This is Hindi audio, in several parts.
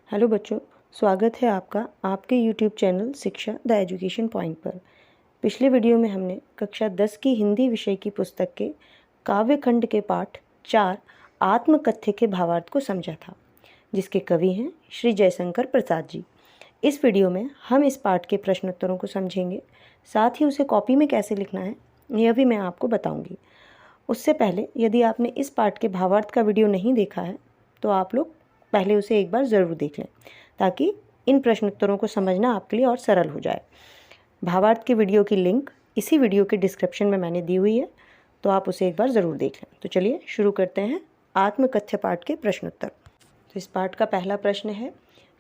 हेलो बच्चों, स्वागत है आपका आपके यूट्यूब चैनल शिक्षा द एजुकेशन पॉइंट पर। पिछले वीडियो में हमने कक्षा 10 की हिंदी विषय की पुस्तक के काव्य खंड के पाठ 4 आत्मकथ्य के भावार्थ को समझा था, जिसके कवि हैं श्री जयशंकर प्रसाद जी। इस वीडियो में हम इस पाठ के प्रश्नोत्तरों को समझेंगे, साथ ही उसे कॉपी में कैसे लिखना है यह भी मैं आपको बताऊँगी। उससे पहले यदि आपने इस पाठ के भावार्थ का वीडियो नहीं देखा है तो आप लोग पहले उसे एक बार ज़रूर देख लें, ताकि इन प्रश्नोत्तरों को समझना आपके लिए और सरल हो जाए। भावार्थ के वीडियो की लिंक इसी वीडियो के डिस्क्रिप्शन में मैंने दी हुई है, तो आप उसे एक बार ज़रूर देख लें। तो चलिए शुरू करते हैं आत्मकथ्य पाठ के प्रश्नोत्तर। तो इस पाठ का पहला प्रश्न है,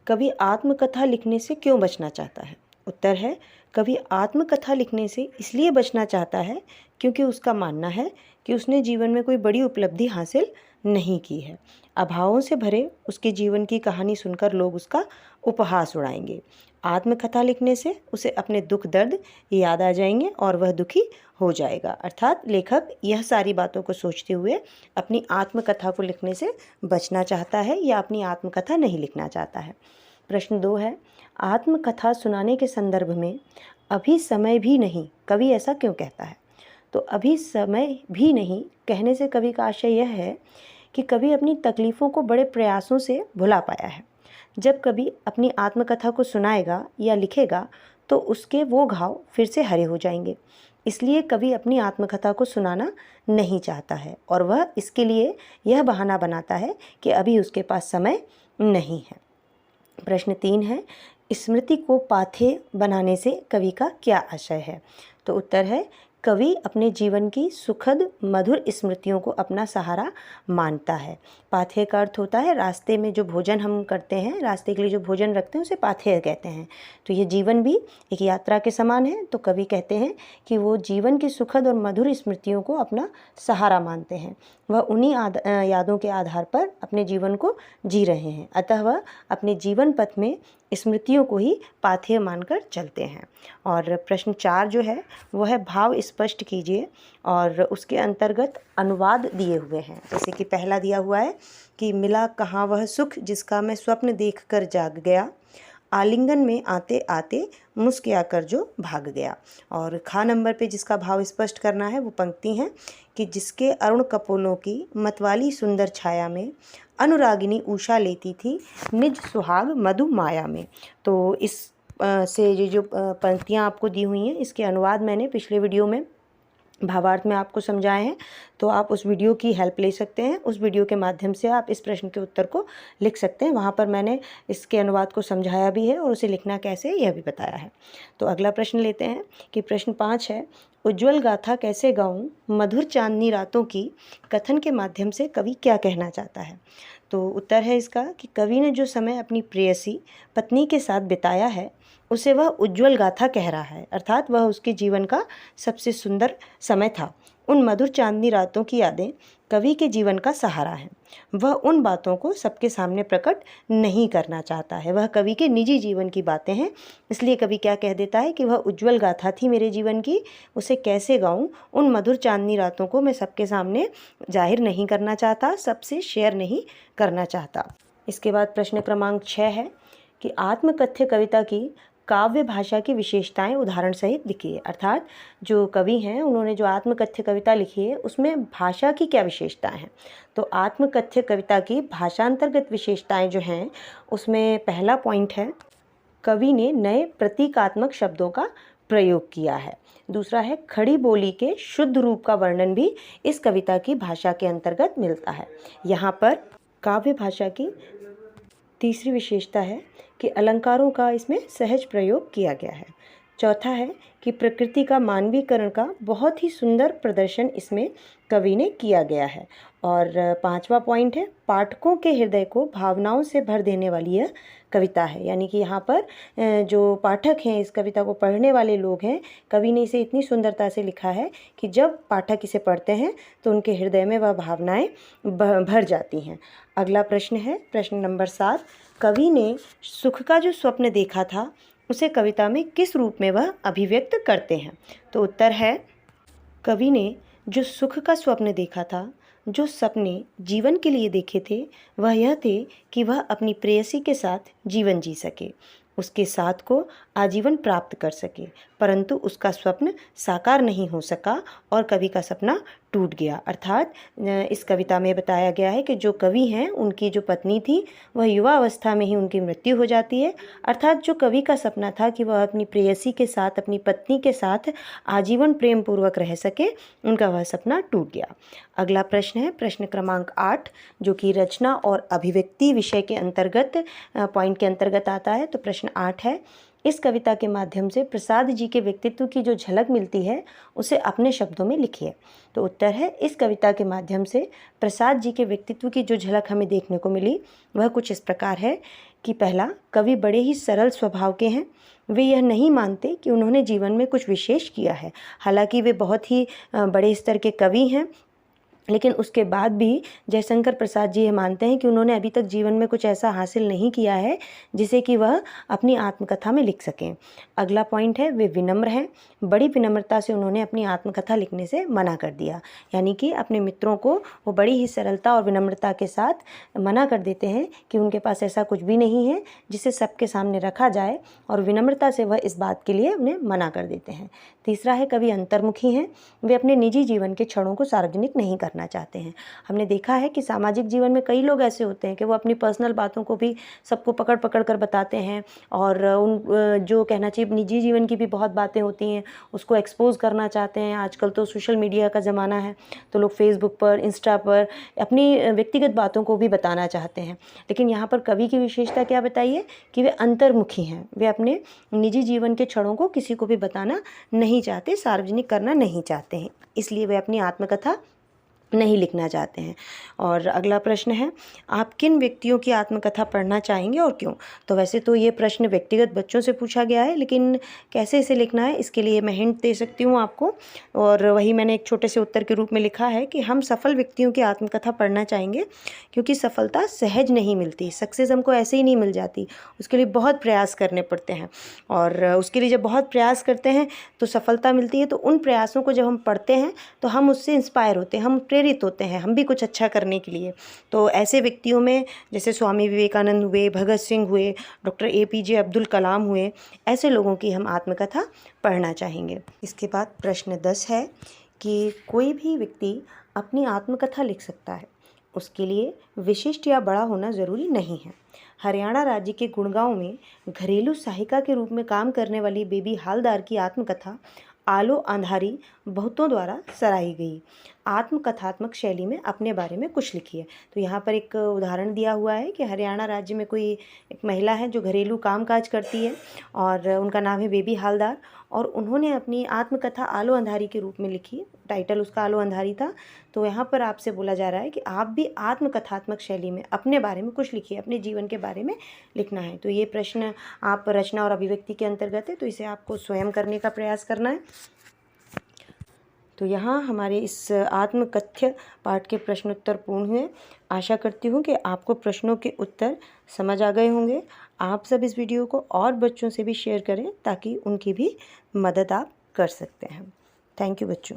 कवि आत्मकथा लिखने से क्यों बचना चाहता है? उत्तर है, कवि आत्मकथा लिखने से इसलिए बचना चाहता है क्योंकि उसका मानना है कि उसने जीवन में कोई बड़ी उपलब्धि हासिल नहीं की है। अभावों से भरे उसके जीवन की कहानी सुनकर लोग उसका उपहास उड़ाएंगे। आत्मकथा लिखने से उसे अपने दुख दर्द याद आ जाएंगे और वह दुखी हो जाएगा। अर्थात लेखक यह सारी बातों को सोचते हुए अपनी आत्मकथा को लिखने से बचना चाहता है या अपनी आत्मकथा नहीं लिखना चाहता है। प्रश्न 2 है, आत्मकथा सुनाने के संदर्भ में अभी समय भी नहीं, कवि ऐसा क्यों कहता है? तो अभी समय भी नहीं कहने से कवि का आशय यह है कि कवि अपनी तकलीफ़ों को बड़े प्रयासों से भुला पाया है। जब कवि अपनी आत्मकथा को सुनाएगा या लिखेगा तो उसके वो घाव फिर से हरे हो जाएंगे। इसलिए कवि अपनी आत्मकथा को सुनाना नहीं चाहता है और वह इसके लिए यह बहाना बनाता है कि अभी उसके पास समय नहीं है। प्रश्न 3 है, स्मृति को पाथेय बनाने से कवि का क्या आशय है? तो उत्तर है, कवि अपने जीवन की सुखद मधुर स्मृतियों को अपना सहारा मानता है। पाथेय का अर्थ होता है रास्ते में जो भोजन हम करते हैं, रास्ते के लिए जो भोजन रखते हैं उसे पाथेय कहते हैं। तो ये जीवन भी एक यात्रा के समान है। तो कवि कहते हैं कि वो जीवन की सुखद और मधुर स्मृतियों को अपना सहारा मानते हैं। वह उन्हीं यादों के आधार पर अपने जीवन को जी रहे हैं, अतः वह अपने जीवन पथ में स्मृतियों को ही पाथेय मानकर चलते हैं। और प्रश्न 4 जो है वह है, भाव स्पष्ट कीजिए, और उसके अंतर्गत अनुवाद दिए हुए हैं। जैसे कि पहला दिया हुआ है कि मिला कहाँ वह सुख जिसका मैं स्वप्न देखकर जाग गया, आलिंगन में आते आते मुस्किया कर जो भाग गया। और खा नंबर पे जिसका भाव स्पष्ट करना है वो पंक्ति है कि जिसके अरुण कपोलों की मतवाली सुंदर छाया में अनुरागिनी उषा लेती थी निज सुहाग मधु माया में। तो इस से ये जो पंक्तियाँ आपको दी हुई हैं इसके अनुवाद मैंने पिछले वीडियो में भावार्थ में आपको समझाए हैं, तो आप उस वीडियो की हेल्प ले सकते हैं। उस वीडियो के माध्यम से आप इस प्रश्न के उत्तर को लिख सकते हैं। वहाँ पर मैंने इसके अनुवाद को समझाया भी है और उसे लिखना कैसे यह भी बताया है। तो अगला प्रश्न लेते हैं कि प्रश्न 5 है, उज्ज्वल गाथा कैसे गाऊं मधुर चांदनी रातों की कथन के माध्यम से कवि क्या कहना चाहता है? तो उत्तर है इसका कि कवि ने जो समय अपनी प्रेयसी पत्नी के साथ बिताया है उसे वह उज्ज्वल गाथा कह रहा है। अर्थात वह उसके जीवन का सबसे सुंदर समय था। उन मधुर चांदनी रातों की यादें कवि के जीवन का सहारा हैं। वह उन बातों को सबके सामने प्रकट नहीं करना चाहता है। वह कवि के निजी जीवन की बातें हैं, इसलिए कवि क्या कह देता है कि वह उज्ज्वल गाथा थी मेरे जीवन की, उसे कैसे गाऊं, उन मधुर चांदनी रातों को मैं सबके सामने जाहिर नहीं करना चाहता, सबसे शेयर नहीं करना चाहता। इसके बाद प्रश्न क्रमांक 6 है कि आत्मकथ्य कविता की काव्य भाषा की विशेषताएं उदाहरण सहित लिखिए। अर्थात जो कवि हैं उन्होंने जो आत्मकथ्य कविता लिखी है उसमें भाषा की क्या विशेषताएं हैं? तो आत्मकथ्य कविता की भाषांतर्गत विशेषताएं जो हैं उसमें पहला पॉइंट है, कवि ने नए प्रतीकात्मक शब्दों का प्रयोग किया है। दूसरा है, खड़ी बोली के शुद्ध रूप का वर्णन भी इस कविता की भाषा के अंतर्गत मिलता है। यहाँ पर काव्य भाषा की तीसरी विशेषता है कि अलंकारों का इसमें सहज प्रयोग किया गया है। चौथा है कि प्रकृति का मानवीकरण का बहुत ही सुंदर प्रदर्शन इसमें कवि ने किया गया है। और 5वां पॉइंट है, पाठकों के हृदय को भावनाओं से भर देने वाली यह कविता है। यानी कि यहाँ पर जो पाठक हैं, इस कविता को पढ़ने वाले लोग हैं, कवि ने इसे इतनी सुंदरता से लिखा है कि जब पाठक इसे पढ़ते हैं तो उनके हृदय में वह भावनाएं भर जाती हैं। अगला प्रश्न है प्रश्न नंबर 7, कवि ने सुख का जो स्वप्न देखा था उसे कविता में किस रूप में वह अभिव्यक्त करते हैं? तो उत्तर है, कवि ने जो सुख का स्वप्न देखा था जो सपने जीवन के लिए देखे थे वह यह थे कि वह अपनी प्रेयसी के साथ जीवन जी सके, उसके साथ को आजीवन प्राप्त कर सके, परंतु उसका स्वप्न साकार नहीं हो सका और कवि का सपना टूट गया। अर्थात इस कविता में बताया गया है कि जो कवि हैं उनकी जो पत्नी थी वह युवा अवस्था में ही उनकी मृत्यु हो जाती है। अर्थात जो कवि का सपना था कि वह अपनी प्रेयसी के साथ, अपनी पत्नी के साथ आजीवन प्रेम पूर्वक रह सके, उनका वह सपना टूट गया। अगला प्रश्न है प्रश्न क्रमांक 8, जो कि रचना और अभिव्यक्ति विषय के अंतर्गत पॉइंट के अंतर्गत आता है। तो प्रश्न 8 है, इस कविता के माध्यम से प्रसाद जी के व्यक्तित्व की जो झलक मिलती है उसे अपने शब्दों में लिखिए। तो उत्तर है, इस कविता के माध्यम से प्रसाद जी के व्यक्तित्व की जो झलक हमें देखने को मिली वह कुछ इस प्रकार है कि पहला, कवि बड़े ही सरल स्वभाव के हैं। वे यह नहीं मानते कि उन्होंने जीवन में कुछ विशेष किया है। हालांकि वे बहुत ही बड़े स्तर के कवि हैं, लेकिन उसके बाद भी जयशंकर प्रसाद जी ये मानते हैं कि उन्होंने अभी तक जीवन में कुछ ऐसा हासिल नहीं किया है जिसे कि वह अपनी आत्मकथा में लिख सकें। अगला पॉइंट है, वे विनम्र हैं। बड़ी विनम्रता से उन्होंने अपनी आत्मकथा लिखने से मना कर दिया, यानी कि अपने मित्रों को वो बड़ी ही सरलता और विनम्रता के साथ मना कर देते हैं कि उनके पास ऐसा कुछ भी नहीं है जिसे सबके सामने रखा जाए, और विनम्रता से वह इस बात के लिए उन्हें मना कर देते हैं। तीसरा है, कवि अंतर्मुखी हैं। वे अपने निजी जीवन के क्षणों को सार्वजनिक नहीं करना चाहते हैं। हमने देखा है कि सामाजिक जीवन में कई लोग ऐसे होते हैं कि वो अपनी पर्सनल बातों को भी सबको पकड़ पकड़ कर बताते हैं, और उन जो कहना चाहिए निजी जीवन की भी बहुत बातें होती हैं उसको एक्सपोज करना चाहते हैं। आजकल तो सोशल मीडिया का ज़माना है, तो लोग फेसबुक पर, इंस्टा पर अपनी व्यक्तिगत बातों को भी बताना चाहते हैं। लेकिन यहाँ पर कवि की विशेषता क्या बताइए कि वे अंतर्मुखी हैं। वे अपने निजी जीवन के क्षणों को किसी को भी बताना नहीं चाहते, सार्वजनिक करना नहीं चाहते हैं, इसलिए वे अपनी आत्मकथा नहीं लिखना चाहते हैं। और अगला प्रश्न है, आप किन व्यक्तियों की आत्मकथा पढ़ना चाहेंगे और क्यों? तो वैसे तो ये प्रश्न व्यक्तिगत बच्चों से पूछा गया है, लेकिन कैसे इसे लिखना है इसके लिए मैं हिंट दे सकती हूँ आपको, और वही मैंने एक छोटे से उत्तर के रूप में लिखा है कि हम सफल व्यक्तियों की आत्मकथा पढ़ना चाहेंगे, क्योंकि सफलता सहज नहीं मिलती, सक्सेस हमको ऐसे ही नहीं मिल जाती, उसके लिए बहुत प्रयास करने पड़ते हैं, और उसके लिए जब बहुत प्रयास करते हैं तो सफलता मिलती है। तो उन प्रयासों को जब हम पढ़ते हैं तो हम उससे इंस्पायर होते हैं, हम प्रेरित होते हैं, हम भी कुछ अच्छा करने के लिए। तो ऐसे व्यक्तियों में जैसे स्वामी विवेकानंद हुए, भगत सिंह हुए, डॉक्टर APJ अब्दुल कलाम हुए, ऐसे लोगों की हम आत्मकथा पढ़ना चाहेंगे। इसके बाद प्रश्न 10 है कि कोई भी व्यक्ति अपनी आत्मकथा लिख सकता है, उसके लिए विशिष्ट या बड़ा होना ज़रूरी नहीं है। हरियाणा राज्य के गुड़गांव में घरेलू सहायिका के रूप में काम करने वाली बेबी हालदार की आत्मकथा आलो अंधारी बहुतों द्वारा सराही गई। आत्मकथात्मक शैली में अपने बारे में कुछ लिखिए। तो यहाँ पर एक उदाहरण दिया हुआ है कि हरियाणा राज्य में कोई एक महिला है जो घरेलू कामकाज करती है, और उनका नाम है बेबी हालदार, और उन्होंने अपनी आत्मकथा आलो अंधारी के रूप में लिखी। टाइटल उसका आलो अंधारी था। तो यहाँ पर आपसे बोला जा रहा है कि आप भी आत्मकथात्मक शैली में अपने बारे में कुछ लिखिए, अपने जीवन के बारे में लिखना है। तो ये प्रश्न आप रचना और अभिव्यक्ति के अंतर्गत है, तो इसे आपको स्वयं करने का प्रयास करना है। तो यहाँ हमारे इस आत्मकथ्य पाठ के प्रश्नोत्तर पूर्ण हुए। आशा करती हूँ कि आपको प्रश्नों के उत्तर समझ आ गए होंगे। आप सब इस वीडियो को और बच्चों से भी शेयर करें ताकि उनकी भी मदद आप कर सकते हैं। थैंक यू बच्चों।